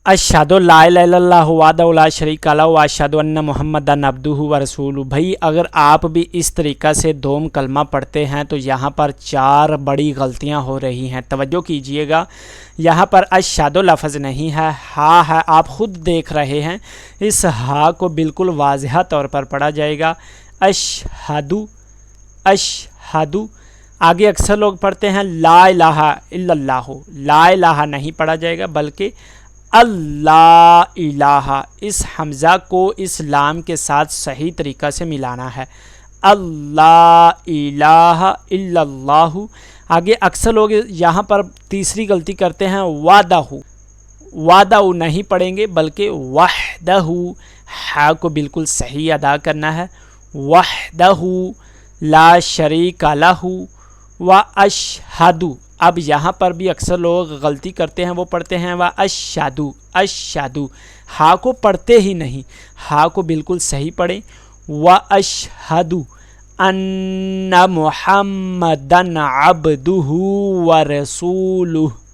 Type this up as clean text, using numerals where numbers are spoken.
अशहदु ला इलाहा इल्लल्लाहु वहदहु ला शरीका लहु व अशहदु अन्ना मुहम्मदन अब्दुहु व रसूलुहु। भाई अगर आप भी इस तरीक़ा से दोम कलमा पढ़ते हैं तो यहाँ पर 4 बड़ी गलतियाँ हो रही हैं। तवज्जो कीजिएगा, यहाँ पर अशहदु लफ्ज़ नहीं है, हा है। आप ख़ुद देख रहे हैं, इस हा को बिल्कुल वाज़िह तौर पर पढ़ा जाएगा, अशहदु अशहदु। आगे अक्सर लोग पढ़ते हैं ला इलाहा इल्लल्लाहु, ला इलाहा नहीं पढ़ा जाएगा बल्कि अल्लाह इलाहा। इस हमज़ा को इस लाम के साथ सही तरीक़ा से मिलाना है, अल्लाह इलाहा इल्लल्लाहु। आगे अक्सर लोग यहाँ पर तीसरी गलती करते हैं, वादहु, वादहु नहीं पढ़ेंगे बल्कि वहदहु। हा को बिल्कुल सही अदा करना है, वहदहु ला शरीका लहु व अशहदु। अब यहाँ पर भी अक्सर लोग गलती करते हैं, वो पढ़ते हैं व अशहदु अशहदु। हा को पढ़ते ही नहीं, हा को बिल्कुल सही पढ़ें, व अशहदु अन्ना मुहम्मदन अब्दुहु व रसूलुहु।